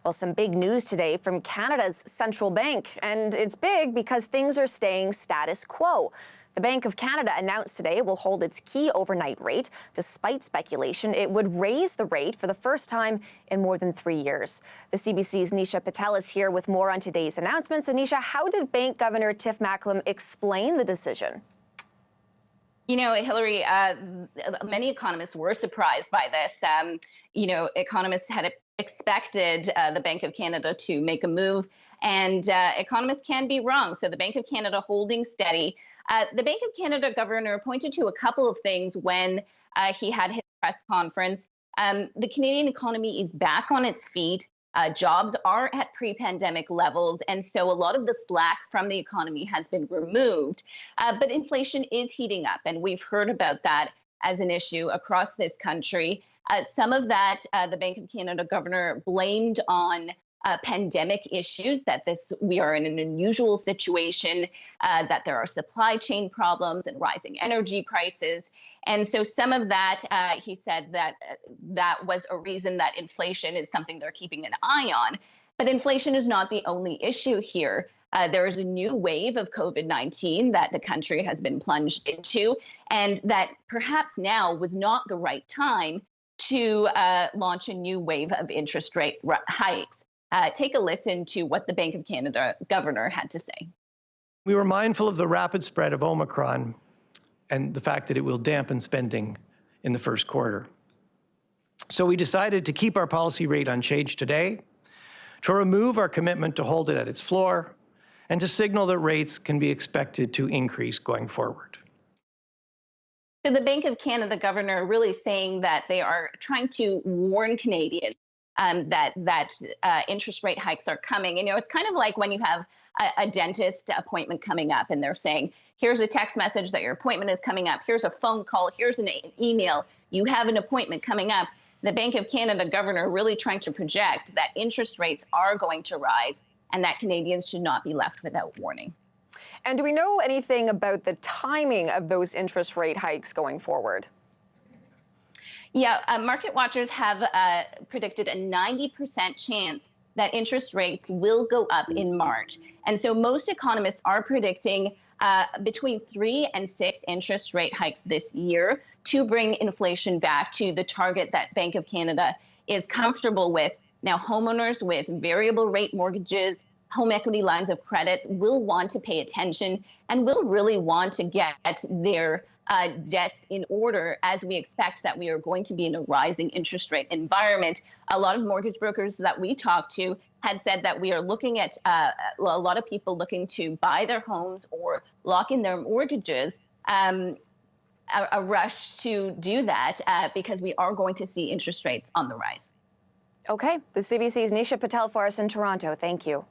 Well, some big news today from Canada's central bank, and it's big because things are staying status quo. The Bank of Canada announced today it will hold its key overnight rate, despite speculation it would raise the rate for the first time in more than 3 years. The CBC's Nisha Patel is here with more on today's announcements. Anisha, how did Bank Governor Tiff Macklem explain the decision? You know, Hillary, many economists were surprised by this. Economists had expected the Bank of Canada to make a move, and economists can be wrong. So the Bank of Canada holding steady. The Bank of Canada governor pointed to a couple of things when he had his press conference. The Canadian economy is back on its feet. Jobs are at pre-pandemic levels, and so a lot of the slack from the economy has been removed. But inflation is heating up, and we've heard about that as an issue across this country. Some of that, the Bank of Canada governor blamed on pandemic issues, that we are in an unusual situation, that there are supply chain problems and rising energy prices. And so some of that, he said that was a reason that inflation is something they're keeping an eye on. But inflation is not the only issue here. There is a new wave of COVID-19 that the country has been plunged into, and that perhaps now was not the right time to launch a new wave of interest rate hikes. Take a listen to what the Bank of Canada governor had to say. We were mindful of the rapid spread of Omicron and the fact that it will dampen spending in the first quarter. So we decided to keep our policy rate unchanged today, to remove our commitment to hold it at its floor, and to signal that rates can be expected to increase going forward. So the Bank of Canada governor really saying that they are trying to warn Canadians that interest rate hikes are coming. You know, it's kind of like when you have a dentist appointment coming up and they're saying, here's a text message that your appointment is coming up. Here's a phone call. Here's an email. You have an appointment coming up. The Bank of Canada governor really trying to project that interest rates are going to rise and that Canadians should not be left without warning. And do we know anything about the timing of those interest rate hikes going forward? Yeah, market watchers have predicted a 90% chance that interest rates will go up in March. And so most economists are predicting between 3 and 6 interest rate hikes this year to bring inflation back to the target that Bank of Canada is comfortable with. Now, homeowners with variable rate mortgages, home equity lines of credit will want to pay attention and will really want to get their debts in order, as we expect that we are going to be in a rising interest rate environment. A lot of mortgage brokers that we talked to had said that we are looking at a lot of people looking to buy their homes or lock in their mortgages, a rush to do that because we are going to see interest rates on the rise. Okay, the CBC's Nisha Patel for us in Toronto. Thank you.